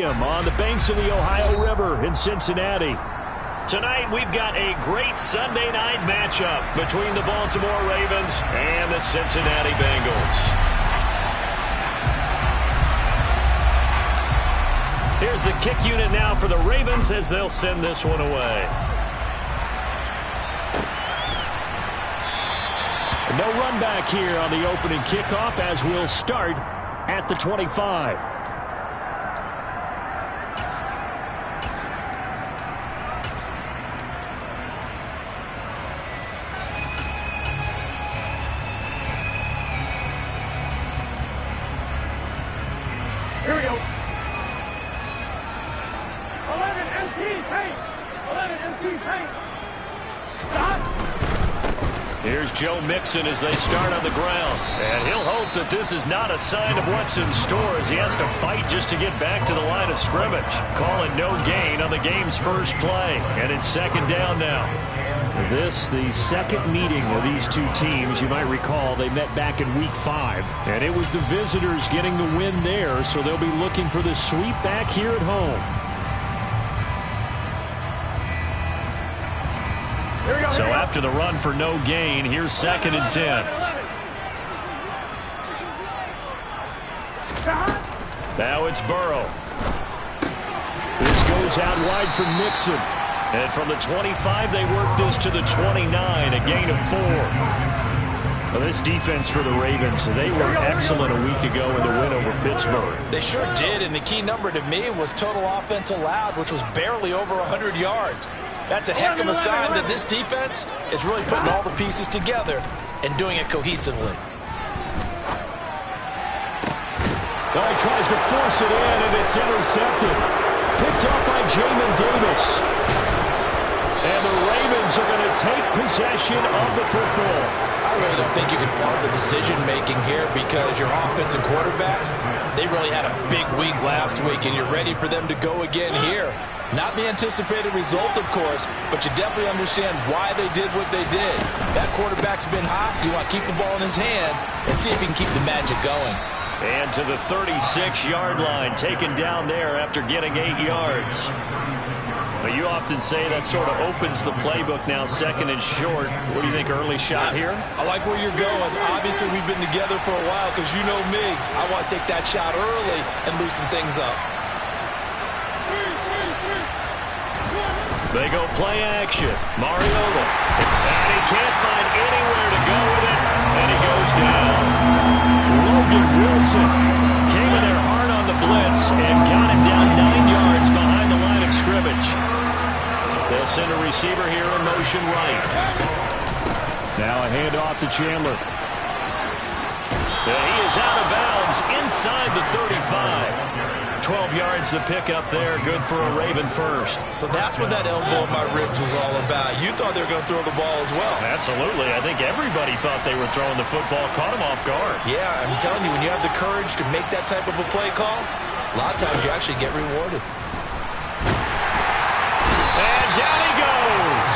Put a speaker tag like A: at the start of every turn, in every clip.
A: On the banks of the Ohio River in Cincinnati. Tonight we've got a great Sunday night matchup between the Baltimore Ravens and the Cincinnati Bengals. Here's the kick unit now for the Ravens as they'll send this one away. No run back here on the opening kickoff as we'll start at the 25.
B: Here we go. 11 MT paint. 11 MT paint. Stop.
A: Here's Joe Mixon as they start on the ground. And he'll hope that this is not a sign of what's in store as he has to fight just to get back to the line of scrimmage. Call it no gain on the game's first play. And it's second down now. This, the second meeting of these two teams. You might recall they met back in Week 5. And it was the visitors getting the win there, so they'll be looking for the sweep back here at home. So after the run for no gain, here's second and 10. Now it's Burrow. This goes out wide for Mixon. And from the 25, they work this to the 29, a gain of 4. Well, this defense for the Ravens, they were excellent a week ago in the win over Pittsburgh.
C: They sure did, and the key number to me was total offense allowed, which was barely over 100 yards. That's a heck of a sign that this defense is really putting all the pieces together and doing it cohesively.
A: Well, he tries to force it in, and it's intercepted. Picked off by Jamin Davis. And the Ravens are going to take possession of the football.
C: I really don't think you can fault the decision-making here because your offensive quarterback, they really had a big week last week, and you're ready for them to go again here. Not the anticipated result, of course, but you definitely understand why they did what they did. That quarterback's been hot. You want to keep the ball in his hands and see if he can keep the magic going.
A: And to the 36-yard line, taken down there after getting 8 yards. But you often say that sort of opens the playbook now, second and short. What do you think, early shot here?
C: I like where you're going. Obviously, we've been together for a while because you know me. I want to take that shot early and loosen things up.
A: They go play action. Mariota. And he can't find anywhere to go with it. And he goes down. Logan Wilson came in there hard on the blitz and got him down 9 yards behind the line of scrimmage. They'll send a receiver here in motion right. Now a handoff to Chandler. And he is out of bounds inside the 35. 12 yards to pick up there. Good for a Raven first.
C: So that's what that elbow in my ribs was all about. You thought they were going to throw the ball as well.
A: Absolutely. I think everybody thought they were throwing the football. Caught him off guard.
C: Yeah, I'm telling you, when you have the courage to make that type of a play call, a lot of times you actually get rewarded.
A: And down he goes.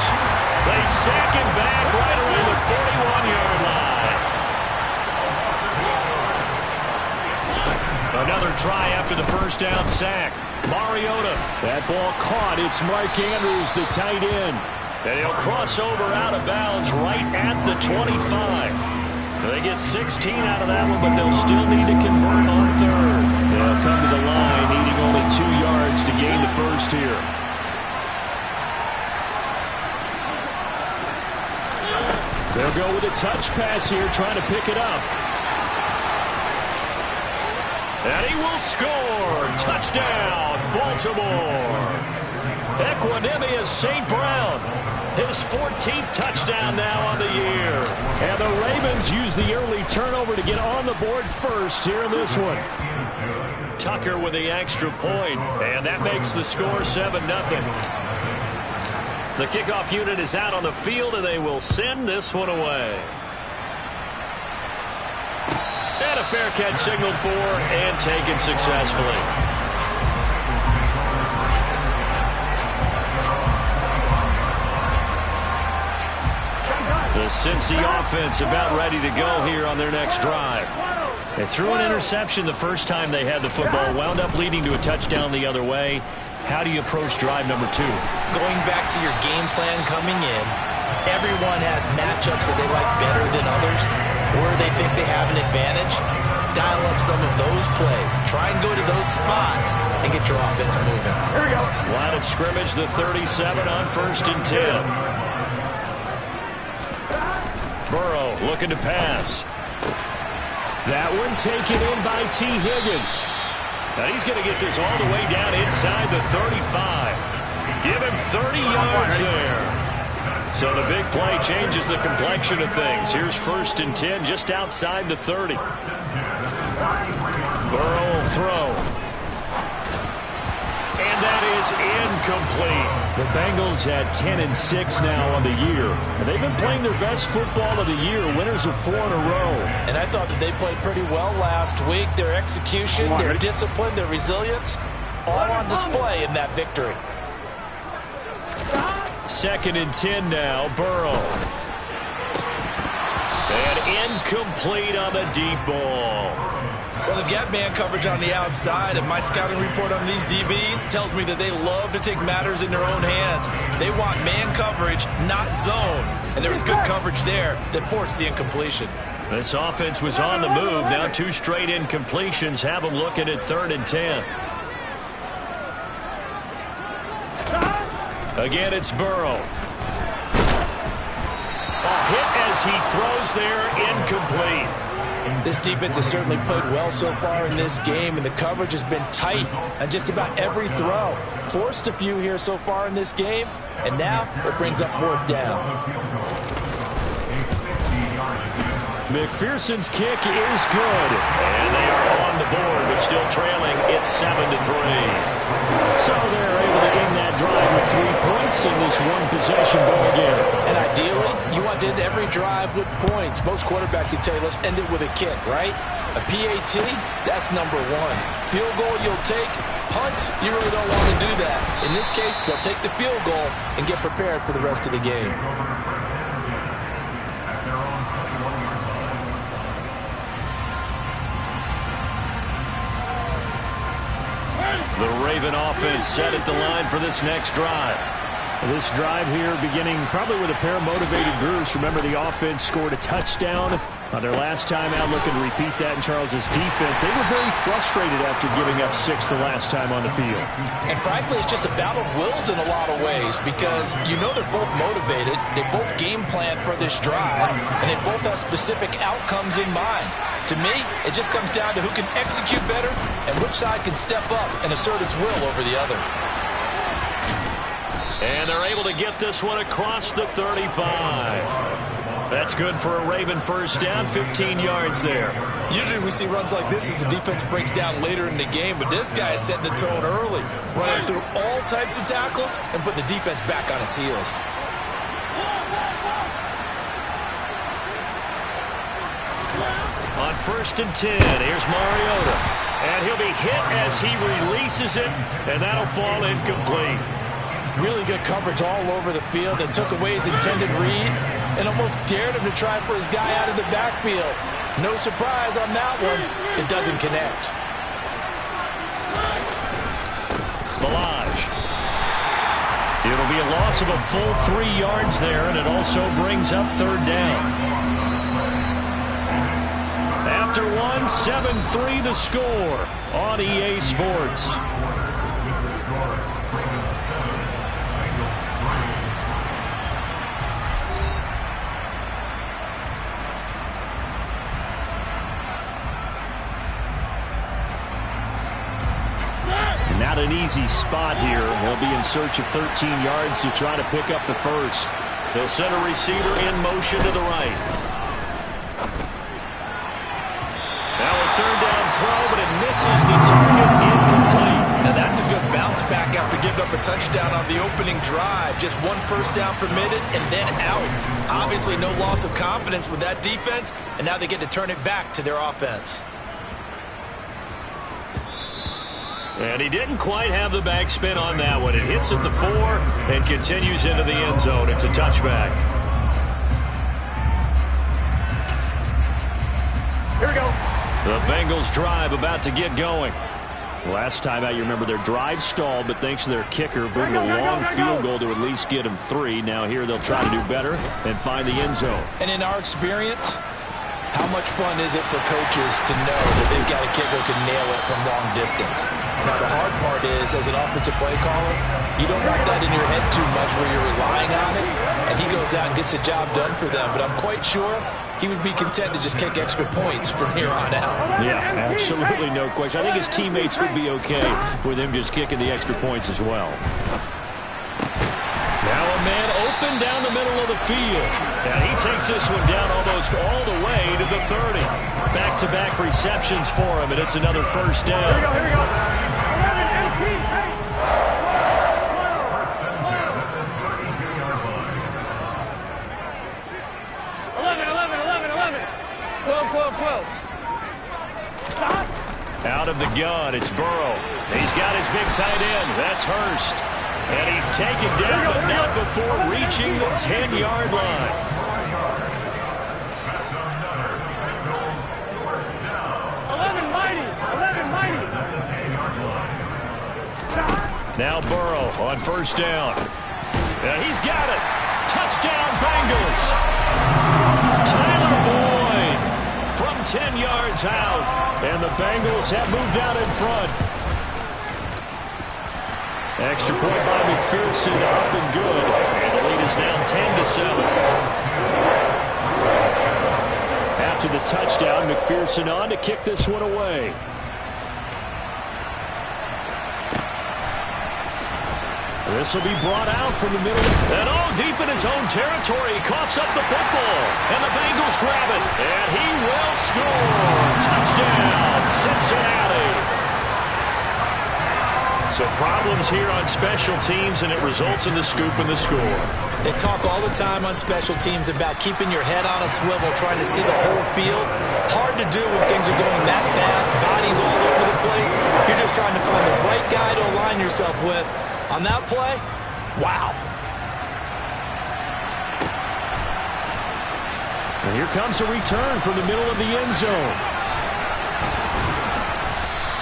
A: They sack him back right around the 41-yard line. Another try after the first down sack. Mariota. That ball caught. It's Mark Andrews, the tight end. And he'll cross over out of bounds right at the 25. They get 16 out of that one, but they'll still need to convert on third. They'll come to the line, needing only 2 yards to gain the first here. They'll go with a touch pass here, trying to pick it up. And he will score. Touchdown, Baltimore. Equanimeous St. Brown. His 14th touchdown now on the year. And the Ravens use the early turnover to get on the board first here in this one. Tucker with the extra point. And that makes the score 7-0. The kickoff unit is out on the field, and they will send this one away. And a fair catch signaled for and taken successfully. The Cincy offense about ready to go here on their next drive. They threw an interception the first time they had the football, wound up leading to a touchdown the other way. How do you approach drive number 2?
C: Going back to your game plan coming in, everyone has matchups that they like better than others, where they think they have an advantage. Dial up some of those plays. Try and go to those spots and get your offense moving.
B: Here we go.
A: Line of scrimmage, the 37 on 1st and 10. Burrow looking to pass. That one taken in by T. Higgins. Now he's going to get this all the way down inside the 35. Give him 30 yards there. So the big play changes the complexion of things. Here's 1st and 10 just outside the 30. Burrow will throw. And that is incomplete. The Bengals at 10-6 now on the year. And they've been playing their best football of the year. Winners of 4 in a row.
C: And I thought that they played pretty well last week. Their execution, their discipline, their resilience, all on display in that victory.
A: 2nd and 10 now. Burrow. And incomplete on the deep ball.
C: Well, they've got man coverage on the outside, and my scouting report on these DBs tells me that they love to take matters in their own hands. They want man coverage, not zone. And there was good coverage there that forced the incompletion.
A: This offense was on the move. Now 2 straight incompletions have them looking at 3rd and 10. Again, it's Burrow. A hit as he throws there, incomplete.
C: This defense has certainly played well so far in this game, and the coverage has been tight on just about every throw. Forced a few here so far in this game, and now it brings up 4th down.
A: McPherson's kick is good. And they are on the board, but still trailing. It's 7-3. So they're able to end that drive with 3 points in this one-possession ball game.
C: And ideally, you want to end every drive with points. Most quarterbacks would tell you, let's end it with a kick, right? A PAT, that's number 1. Field goal you'll take. Punts, you really don't want to do that. In this case, they'll take the field goal and get prepared for the rest of the game.
A: The Raven offense set at the line for this next drive. This drive here beginning probably with a pair of motivated groups. Remember, the offense scored a touchdown on their last time out. Looking to repeat that in Charles's defense. They were very frustrated after giving up 6 the last time on the field.
C: And frankly, it's just a battle of wills in a lot of ways, because you know they're both motivated. They both game plan for this drive, and they both have specific outcomes in mind. To me, it just comes down to who can execute better and which side can step up and assert its will over the other.
A: And they're able to get this one across the 35. That's good for a Raven first down, 15 yards there.
C: Usually we see runs like this as the defense breaks down later in the game, but this guy is setting the tone early, running through all types of tackles and putting the defense back on its heels.
A: On 1st and 10, here's Mariota. And he'll be hit as he releases it, and that'll fall incomplete.
C: Really good coverage all over the field, and took away his intended read and almost dared him to try for his guy out of the backfield. No surprise on that one. It doesn't connect.
A: Balaj. It'll be a loss of a full 3 yards there, and it also brings up 3rd down. After 1, 7-3 the score on EA Sports. Not an easy spot here. They'll be in search of 13 yards to try to pick up the first. They'll send a receiver in motion to the right. Now a 3rd down throw, but it misses the target, incomplete.
C: Now that's a good bounce back after giving up a touchdown on the opening drive. Just 1 first down permitted and then out. Obviously no loss of confidence with that defense, and now they get to turn it back to their offense.
A: And he didn't quite have the backspin on that one. It hits at the 4 and continues into the end zone. It's a touchback.
B: Here we go.
A: The Bengals drive about to get going. Last time out, you remember their drive stalled, but thanks to their kicker, booted a long field goal to at least get them 3. Now here they'll try to do better and find the end zone.
C: And in our experience, how much fun is it for coaches to know that they've got a kicker who can nail it from long distance? Now, the hard part is, as an offensive play caller, you don't want that in your head too much where you're relying on it, and he goes out and gets the job done for them. But I'm quite sure he would be content to just kick extra points from here on out.
A: Yeah, absolutely no question. I think his teammates would be okay with him just kicking the extra points as well. Now a man open down the middle of the field. And he takes this one down almost all the way to the 30. Back-to-back receptions for him, and it's another first down.
B: Here we go, here we go. 11 empty, hey. 12. Stop.
A: Out of the gun, it's Burrow. He's got his big tight end. That's Hurst. And he's taken down, but not before reaching the 10-yard line. Now Burrow on first down. And he's got it. Touchdown, Bengals. Tyler Boyd from 10 yards out. And the Bengals have moved out in front. Extra point by McPherson, up and good. And the lead is now 10-7. After the touchdown, McPherson on to kick this one away. This will be brought out from the middle. And deep in his own territory. He coughs up the football. And the Bengals grab it. And he will score. Touchdown, Cincinnati. So problems here on special teams, and it results in the scoop and the score.
C: They talk all the time on special teams about keeping your head on a swivel, trying to see the whole field. Hard to do when things are going that fast, bodies all over the place. You're just trying to find the right guy to align yourself with. On that play, wow.
A: And here comes a return from the middle of the end zone.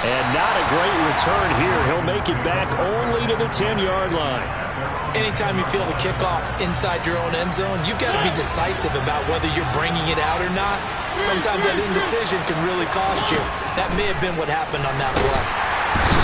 A: And not a great return here. He'll make it back only to the 10-yard line.
C: Anytime you feel the kickoff inside your own end zone, you've got to be decisive about whether you're bringing it out or not. Sometimes that indecision can really cost you. That may have been what happened on that play.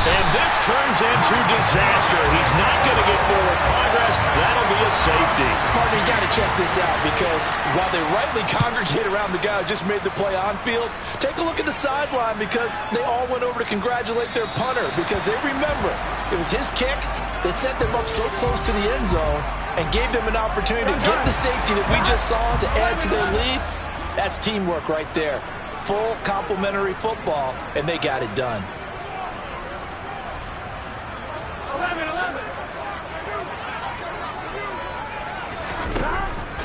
A: And this turns into disaster. He's not going to get forward progress. That'll be a safety.
C: Partner, you got to check this out, because while they rightly congregate around the guy who just made the play on field, take a look at the sideline, because they all went over to congratulate their punter, because they remember it was his kick. They set them up so close to the end zone and gave them an opportunity to get the safety that we just saw to add to their lead. That's teamwork right there. Full complementary football, and they got it done.
B: 11.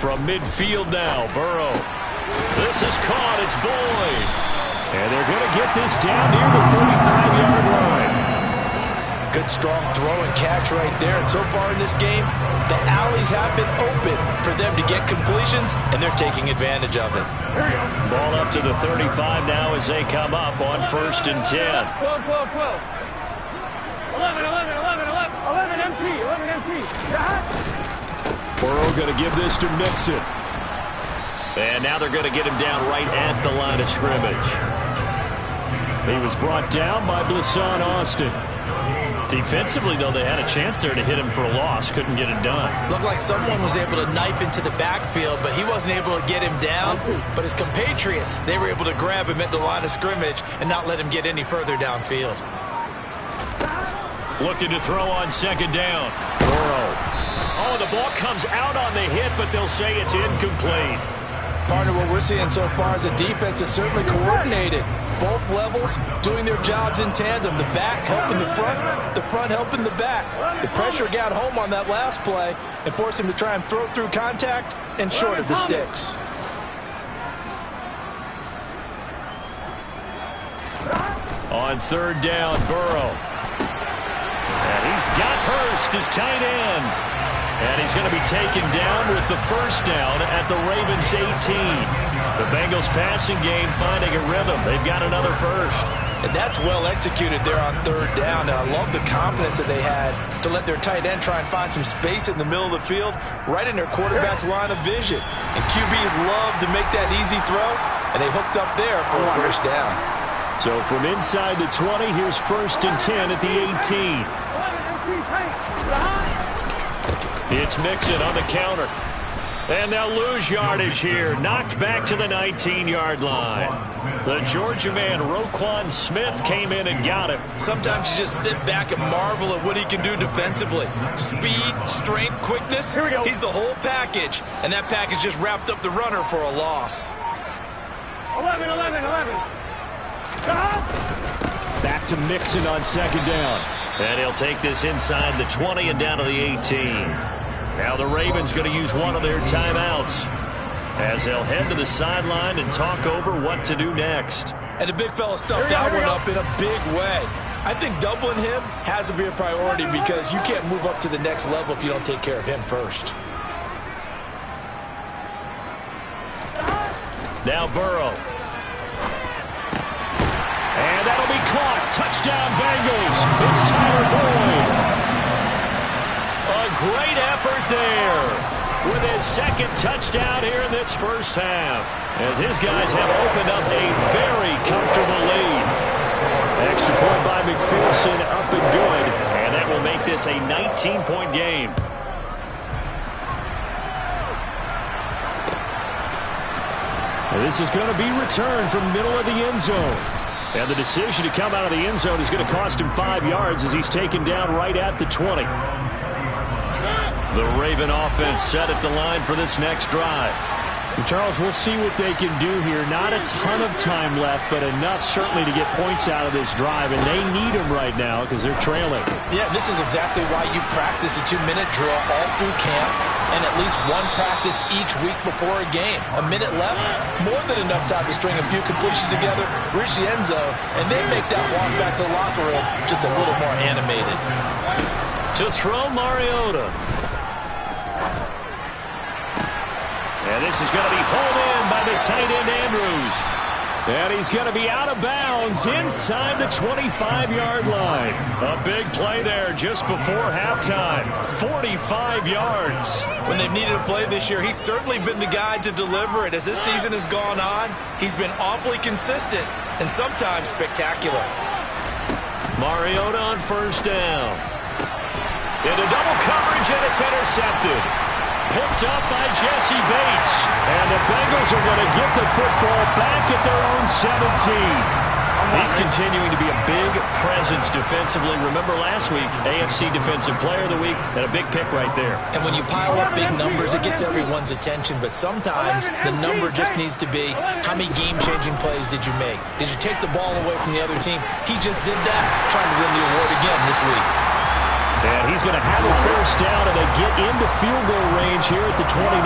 A: From midfield now, Burrow. This is caught. It's Boyd. And they're going to get this down near the 45-yard line.
C: Good, strong throw and catch right there. And so far in this game, the alleys have been open for them to get completions, and they're taking advantage of it.
A: Ball up to the 35 now as they come up on 1st and 10.
B: 12. 11 empty.
A: Burrow going to give this to Mixon. And now they're going to get him down right at the line of scrimmage. He was brought down by Blasson Austin. Defensively, though, they had a chance there to hit him for a loss. Couldn't get it done.
C: Looked like someone was able to knife into the backfield, but he wasn't able to get him down. But his compatriots, they were able to grab him at the line of scrimmage and not let him get any further downfield.
A: Looking to throw on 2nd down. Burrow. Oh, the ball comes out on the hit, but they'll say it's incomplete.
C: Partner, what we're seeing so far is the defense is certainly coordinated. Both levels doing their jobs in tandem. The back helping the front helping the back. The pressure got home on that last play and forced him to try and throw through contact and short of the sticks.
A: On 3rd down, Burrow. And he's got Hurst, his tight end. And he's going to be taken down with the first down at the Ravens 18. The Bengals passing game finding a rhythm. They've got another first.
C: And that's well executed there on third down. And I love the confidence that they had to let their tight end try and find some space in the middle of the field, right in their quarterback's line of vision. And QBs love to make that easy throw, and they hooked up there for a first down.
A: So from inside the 20, here's 1st and 10 at the 18. It's Mixon on the counter. And they'll lose yardage here. Knocked back to the 19-yard line. The Georgia man, Roquan Smith, came in and got him.
C: Sometimes you just sit back and marvel at what he can do defensively. Speed, strength, quickness.
B: Here we go.
C: He's the whole package. And that package just wrapped up the runner for a loss.
B: 11.
A: Back to Mixon on 2nd down. And he'll take this inside the 20 and down to the 18. Now the Ravens going to use one of their timeouts as they'll head to the sideline and talk over what to do next.
C: And the big fella stuffed that one up in a big way. I think doubling him has to be a priority because you can't move up to the next level if you don't take care of him first.
A: Now Burrow. And that'll be caught. Touchdown Bengals. It's Tyler Boyd. A great effort there with his 2nd touchdown here in this first half, as his guys have opened up a very comfortable lead. Extra point by McPherson, up and good, and that will make this a 19-point game. And this is going to be returned from middle of the end zone. And the decision to come out of the end zone is going to cost him 5 yards as he's taken down right at the 20. The Raven offense set at the line for this next drive. And Charles, we'll see what they can do here. Not a ton of time left, but enough certainly to get points out of this drive, and they need them right now because they're trailing.
C: Yeah, this is exactly why you practice a 2-minute drill all through camp and at least one practice each week before a game. A minute left, more than enough time to string a few completions together, reach the end zone, and then make that walk back to the locker room just a little more animated.
A: To throw Mariota. And this is going to be pulled in by the tight end Andrews. And he's going to be out of bounds inside the 25-yard line. A big play there just before halftime. 45 yards.
C: When they've needed a play this year, he's certainly been the guy to deliver it. As this season has gone on, he's been awfully consistent and sometimes spectacular.
A: Mariota on 1st down. Into double coverage, and it's intercepted. Picked up by Jesse Bates. And the Bengals are going to get the football back at their own 17. He's continuing to be a big presence defensively. Remember last week, AFC Defensive Player of the Week, and a big pick right there.
C: And when you pile up big numbers, it gets everyone's attention. But sometimes the number just needs to be, how many game-changing plays did you make? Did you take the ball away from the other team? He just did that, trying to win the award again this week.
A: And he's going to have a first down, and they get into field goal range here at the 29.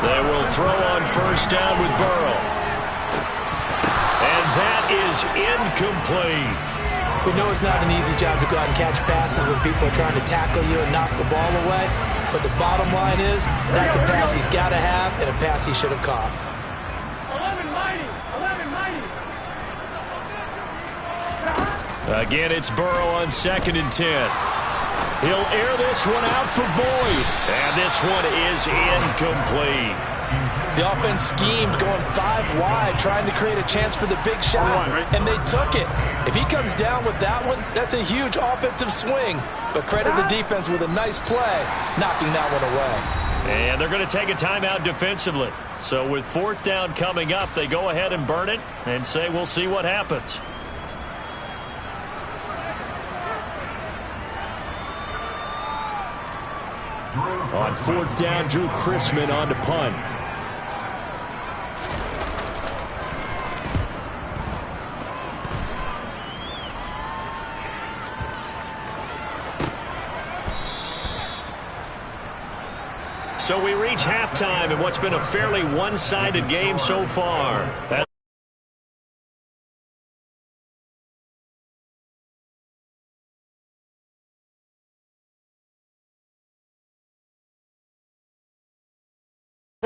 A: They will throw on 1st down with Burrow. And that is incomplete.
C: We know it's not an easy job to go out and catch passes when people are trying to tackle you and knock the ball away. But the bottom line is, that's a pass he's got to have and a pass he should have caught.
B: 11 mighty.
A: Again, it's Burrow on 2nd and 10. He'll air this one out for Boyd. And this one is incomplete.
C: The offense schemed going 5 wide, trying to create a chance for the big shot, and they took it. If he comes down with that one, that's a huge offensive swing. But credit the defense with a nice play, knocking that one away.
A: And they're going to take a timeout defensively. So with 4th down coming up, they go ahead and burn it and say we'll see what happens. On 4th down, Drew Chrisman on to punt. So we reach halftime in what's been a fairly one-sided game so far.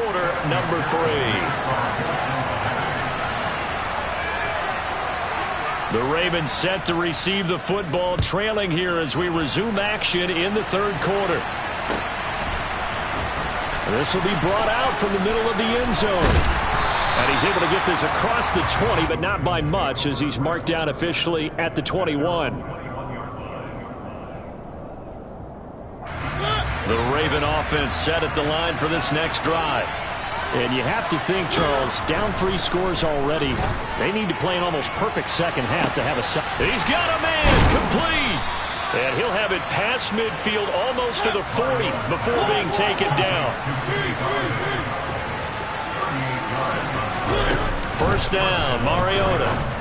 A: Quarter number 3. The Ravens set to receive the football, trailing here as we resume action in the third quarter. This will be brought out from the middle of the end zone. And he's able to get this across the 20, but not by much as he's marked down officially at the 21. The Raven offense set at the line for this next drive. And you have to think, Charles, down 3 scores already. They need to play an almost perfect second half to have a... He's got a man complete. And he'll have it past midfield almost to the 40 before being taken down. First down, Mariota.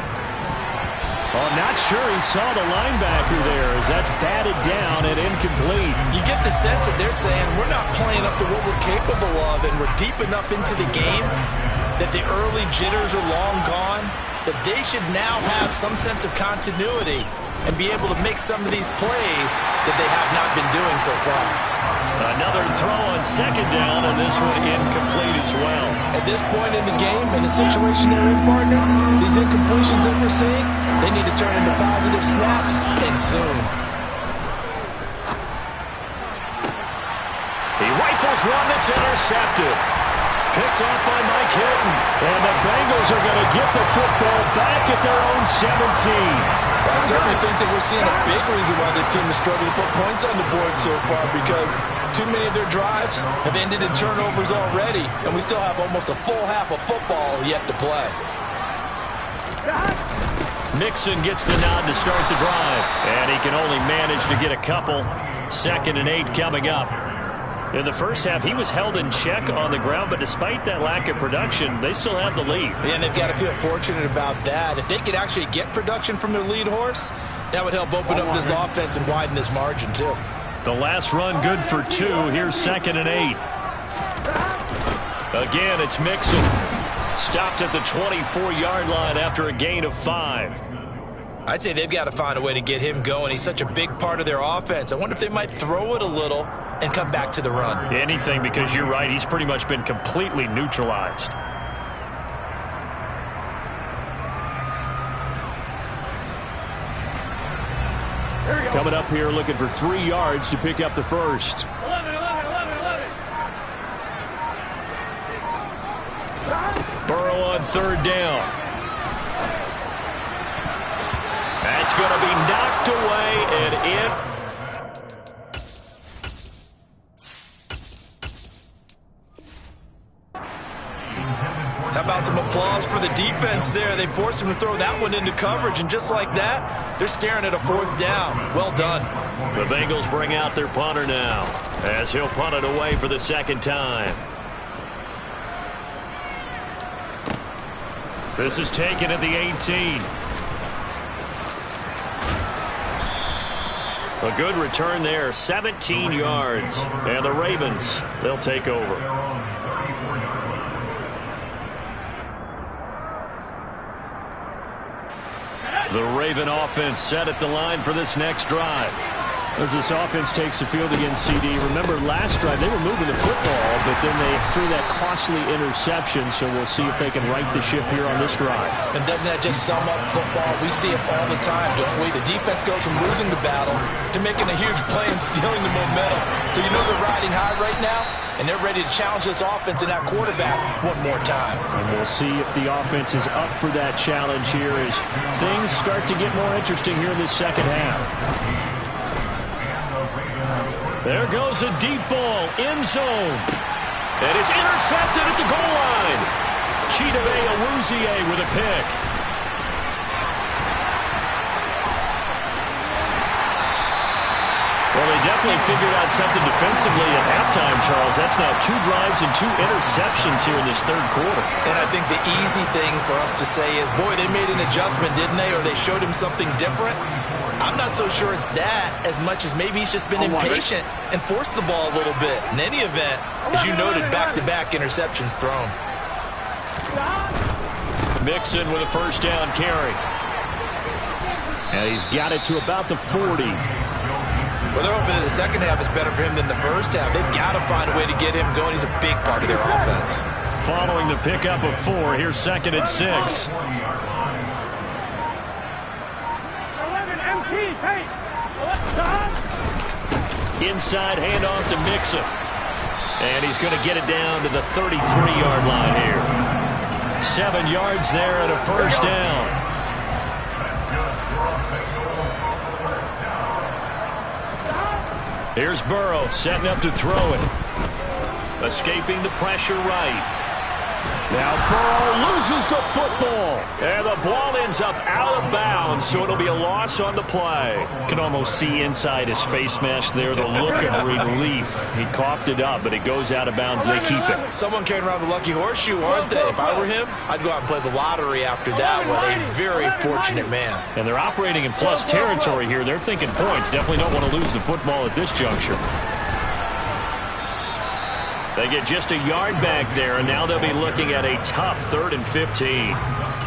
A: Oh, not sure he saw the linebacker there as that's batted down and incomplete.
C: You get the sense that they're saying we're not playing up to what we're capable of, and we're deep enough into the game that the early jitters are long gone, that they should now have some sense of continuity and be able to make some of these plays that they have not been doing so far.
A: Another throw on second down, and this one incomplete as well.
C: At this point in the game, in the situation they're in, partner, these incompletions that we're seeing, they need to turn into positive snaps, and soon.
A: He rifles one that's intercepted. Picked off by Mike Hilton. And the Bengals are going to get the football back at their own 17.
C: I certainly think that we're seeing a big reason why this team is struggling to put points on the board so far, because too many of their drives have ended in turnovers already, and we still have almost a full half of football yet to play.
A: Mixon gets the nod to start the drive, and he can only manage to get a couple. 2nd and 8 coming up. In the first half, he was held in check on the ground, but despite that lack of production, they still have the lead.
C: And they've got to feel fortunate about that. If they could actually get production from their lead horse, that would help open up this offense and widen this margin, too.
A: The last run good for 2. Here's 2nd and 8. Again, it's Mixon. Stopped at the 24-yard line after a gain of 5.
C: I'd say they've got to find a way to get him going. He's such a big part of their offense. I wonder if they might throw it a little and come back to the run.
A: Anything, because you're right. He's pretty much been completely neutralized. Coming up here looking for 3 yards to pick up the first.
B: 11.
A: Burrow on 3rd down. That's going to be knocked away and in.
C: How about some applause for the defense there? They forced him to throw that one into coverage, and just like that, they're staring at a 4th down. Well done.
A: The Bengals bring out their punter now as he'll punt it away for the 2nd time. This is taken at the 18. A good return there, 17 yards. And the Ravens, they'll take over. The Raven offense set at the line for this next drive. As this offense takes the field against CD, remember last drive they were moving the football, but then they threw that costly interception, so we'll see if they can right the ship here on this drive.
C: And doesn't that just sum up football? We see it all the time, don't we? The defense goes from losing the battle to making a huge play and stealing the momentum. So you know they're riding high right now, and they're ready to challenge this offense and that quarterback one more time.
A: And we'll see if the offense is up for that challenge here as things start to get more interesting here in this second half. There goes a deep ball, end zone. And it's intercepted at the goal line. Chidobe Awuzie with a pick. Well, they definitely figured out something defensively at halftime, Charles. That's now 2 drives and 2 interceptions here in this third quarter.
C: And I think the easy thing for us to say is, boy, they made an adjustment, didn't they? Or they showed him something different. I'm not so sure it's that as much as maybe he's just been impatient and forced the ball a little bit. In any event, as you noted, back-to-back interceptions thrown.
A: Mixon with a first down carry. And he's got it to about the 40.
C: Well, they're hoping that the second half is better for him than the first half. They've got to find a way to get him going. He's a big part of their offense.
A: Following the pickup of 4, here's 2nd and 6.
B: 11 MT, take. Stop.
A: Inside handoff to Mixon. And he's going to get it down to the 33-yard line here. 7 yards there and a first down. Here's Burrow setting up to throw it. Escaping the pressure right. Now Burrow loses the football. And the ball ends up out of bounds, so it'll be a loss on the play. You can almost see inside his face mesh there the look of relief. He coughed it up, but it goes out of bounds. They keep it.
C: Someone carrying around the lucky horseshoe, aren't they? If I were him, I'd go out and play the lottery after that one. A very fortunate man.
A: And they're operating in plus territory here. They're thinking points. Definitely don't want to lose the football at this juncture. They get just a yard back there, and now they'll be looking at a tough 3rd and 15.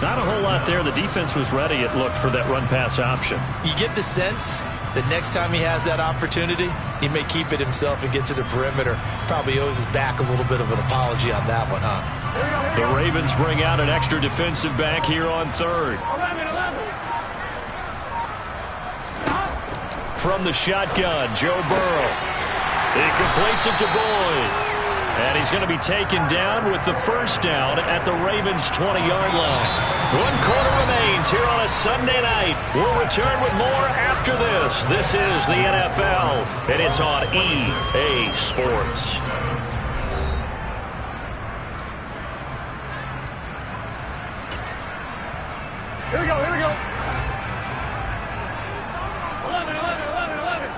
A: Not a whole lot there. The defense was ready, it looked, for that run-pass option.
C: You get the sense that next time he has that opportunity, he may keep it himself and get to the perimeter. Probably owes his back a little bit of an apology on that one, huh?
A: The Ravens bring out an extra defensive back here on 3rd.
B: 11.
A: From the shotgun, Joe Burrow. He completes it to Boyd. And he's going to be taken down with the first down at the Ravens' 20-yard line. 1 quarter remains here on a Sunday night. We'll return with more after this. This is the NFL, and it's on EA Sports.
B: Here we go, here we go. 11, 11, 11, 11.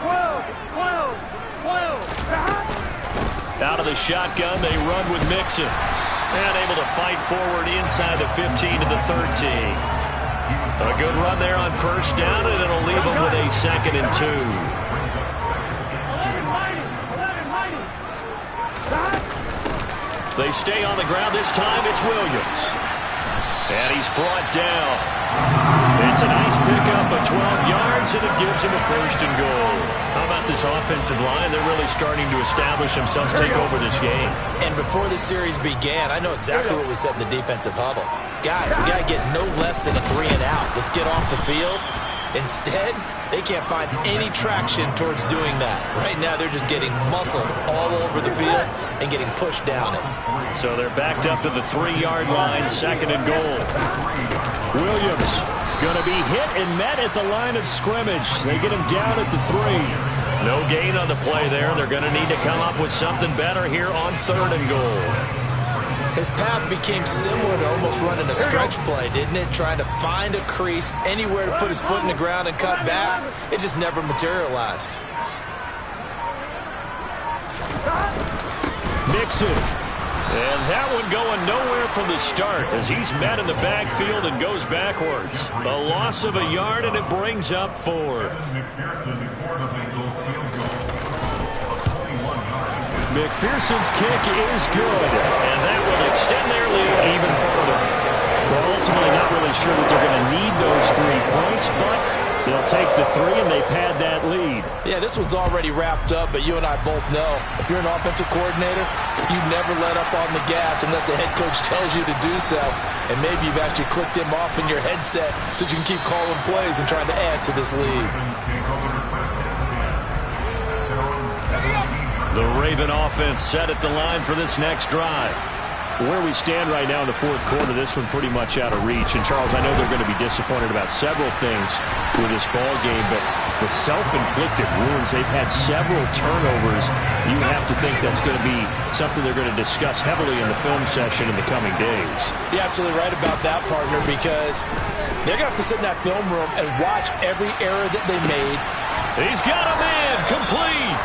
B: 12, 12, 12.
A: Out of the shotgun, they run with Mixon. And able to fight forward inside the 15 to the 13. A good run there on first down, and it'll leave them with a 2nd and 2.
B: 11 mighty, 11 mighty.
A: They stay on the ground. This time it's Williams. And he's brought down. It's a nice pickup of 12 yards, and it gives him a 1st and goal. How about this offensive line? They're really starting to establish themselves, take over this game.
C: And before the series began, I know exactly what we said in the defensive huddle. Guys, we got to get no less than a 3 and out. Let's get off the field. Instead, they can't find any traction towards doing that. Right now, they're just getting muscled all over the field and getting pushed down it.
A: So they're backed up to the 3-yard line, 2nd and goal. Williams going to be hit and met at the line of scrimmage. They get him down at the 3. No gain on the play there. They're going to need to come up with something better here on 3rd and goal.
C: His path became similar to almost running a stretch play, didn't it? Trying to find a crease, anywhere to put his foot in the ground and cut back. It just never materialized.
A: Mixon. And that one going nowhere from the start as he's met in the backfield and goes backwards. A loss of a yard, and it brings up 4th. McPherson's kick is good, and that will extend their lead even further. Well, ultimately not really sure that they're going to need those 3 points, but they'll take the 3 and they pad that lead.
C: Yeah, this one's already wrapped up, but you and I both know if you're an offensive coordinator, you never let up on the gas unless the head coach tells you to do so. And maybe you've actually clicked him off in your headset so you can keep calling plays and trying to add to this lead.
A: The Raven offense set at the line for this next drive. Where we stand right now in the 4th quarter, this one pretty much out of reach. And, Charles, I know they're going to be disappointed about several things with this ball game, but the self-inflicted wounds, they've had several turnovers. You have to think that's going to be something they're going to discuss heavily in the film session in the coming days.
C: You're absolutely right about that, partner, because they're going to have to sit in that film room and watch every error that they made.
A: He's got a man complete.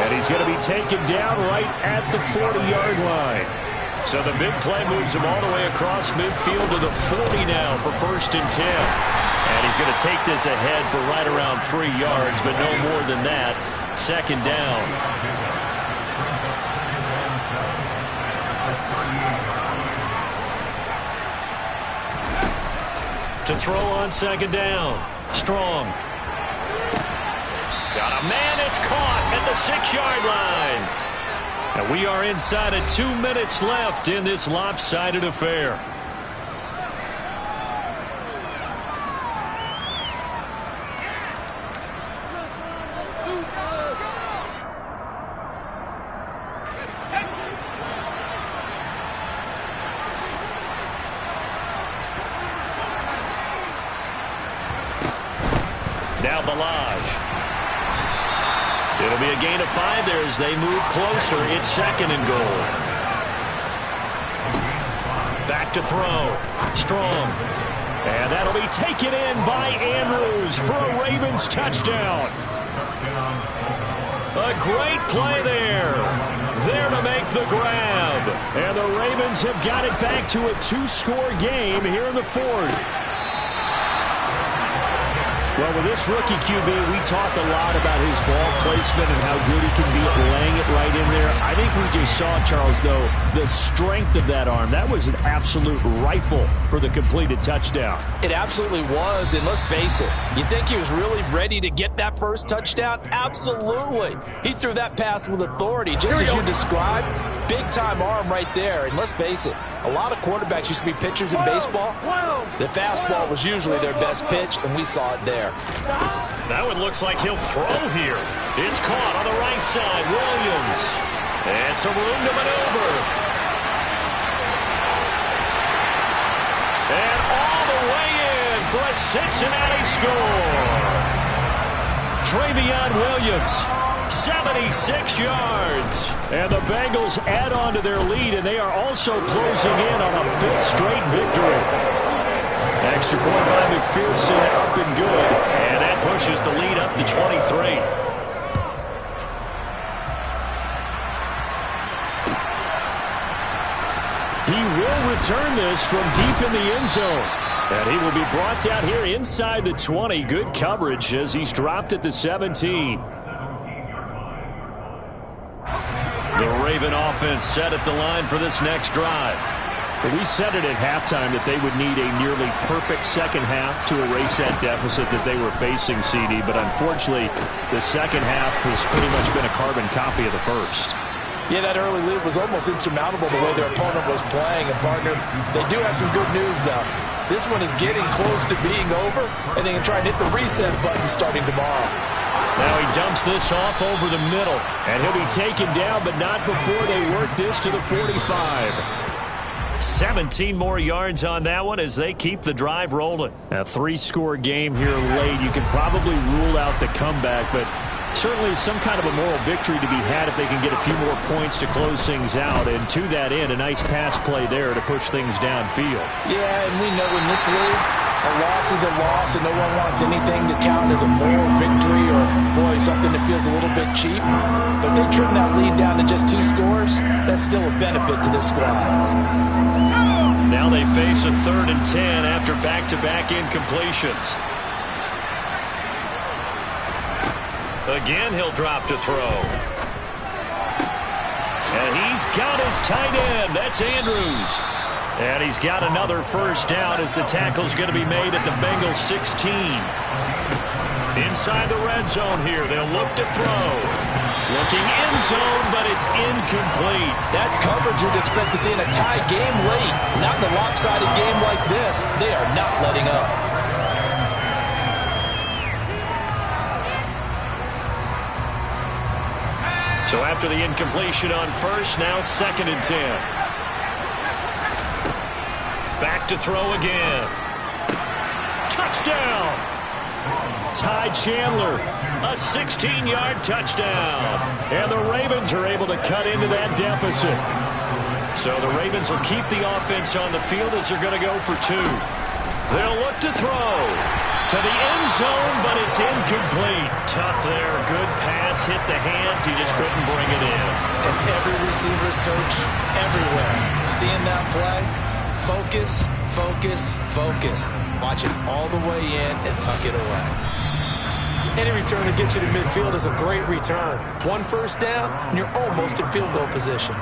A: And he's going to be taken down right at the 40-yard line. So the big play moves him all the way across midfield to the 40 now for 1st and 10. And he's going to take this ahead for right around 3 yards, but no more than that. 2nd down. To throw on second down. Strong. Got a man. It's caught at the 6-yard line. And we are inside of 2 minutes left in this lopsided affair. Now Balaj. It'll be a gain of 5 there as they move closer. It's 2nd and goal. Back to throw. Strong. And that'll be taken in by Andrews for a Ravens touchdown. A great play there. There to make the grab. And the Ravens have got it back to a 2-score game here in the 4th. Well, with this rookie QB, we talk a lot about his ball placement and how good he can be at laying it right in there. I think we just saw, Charles, though, the strength of that arm. That was an absolute rifle for the completed touchdown.
C: It absolutely was, and let's face it, you think he was really ready to get that first touchdown? Absolutely. He threw that pass with authority, just as you described. Big-time arm right there, and let's face it, a lot of quarterbacks used to be pitchers in baseball. The fastball was usually their best pitch, and we saw it there.
A: That one looks like he'll throw here. It's caught on the right side. Williams. And some room to maneuver. And all the way in for a Cincinnati score. Travion Williams, 76 yards. And the Bengals add on to their lead, and they are also closing in on a 5th straight victory. Extra point by McPherson, up and good. And that pushes the lead up to 23. He will return this from deep in the end zone. And he will be brought down here inside the 20. Good coverage as he's dropped at the 17. The Raven offense set at the line for this next drive. We said it at halftime that they would need a nearly perfect second half to erase that deficit that they were facing, CD. But unfortunately, the second half has pretty much been a carbon copy of the first.
C: Yeah, that early lead was almost insurmountable the way their opponent was playing. And, partner, they do have some good news, though. This one is getting close to being over, and they can try and hit the reset button starting tomorrow.
A: Now he dumps this off over the middle, and he'll be taken down, but not before they work this to the 45. 17 more yards on that one as they keep the drive rolling. A 3-score game here late. You can probably rule out the comeback, but certainly some kind of a moral victory to be had if they can get a few more points to close things out. And to that end, a nice pass play there to push things downfield.
C: Yeah, and we know in this league, a loss is a loss, and no one wants anything to count as a moral victory or, boy, something that feels a little bit cheap. But they trim that lead down to just 2 scores. That's still a benefit to this squad.
A: Now they face a 3rd and 10 after back-to-back incompletions. Again, he'll drop to throw. And he's got his tight end. That's Andrews. And he's got another first down as the tackle's going to be made at the Bengals 16. Inside the red zone here. They'll look to throw. Looking end zone, but it's incomplete.
C: That's coverage you'd expect to see in a tie game late. Not in a lopsided game like this. They are not letting up.
A: So after the incompletion on first, now 2nd and 10. Back to throw again. Touchdown! Ty Chandler, a 16-yard touchdown. And the Ravens are able to cut into that deficit. So the Ravens will keep the offense on the field as they're going to go for 2. They'll look to throw to the end zone, but it's incomplete. Tough there. Good pass. Hit the hands. He just couldn't bring it in.
C: And every receiver's coach everywhere. Seeing that play, focus, focus, focus. Watch it all the way in and tuck it away. Any return to get you to midfield is a great return. 1 first down, and you're almost in field goal position.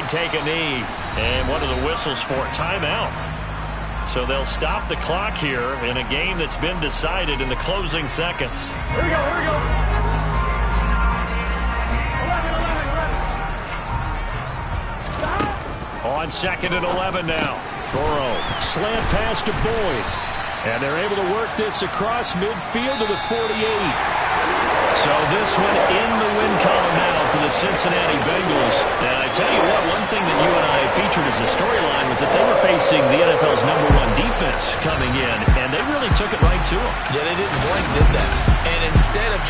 A: need take a knee. And one of the whistles for timeout. So they'll stop the clock here in a game that's been decided in the closing seconds.
B: Here we go, here we go. 11.
A: On 2nd and 11 now. Burrow, slant pass to Boyd. And they're able to work this across midfield to the 48. So this one in the win column now for the Cincinnati Bengals. And I tell you what, one thing that you and I featured as a storyline was that they were facing the NFL's #1 defense coming in, and they really took it right to them.
C: Yeah, they didn't blink, did that? And instead of just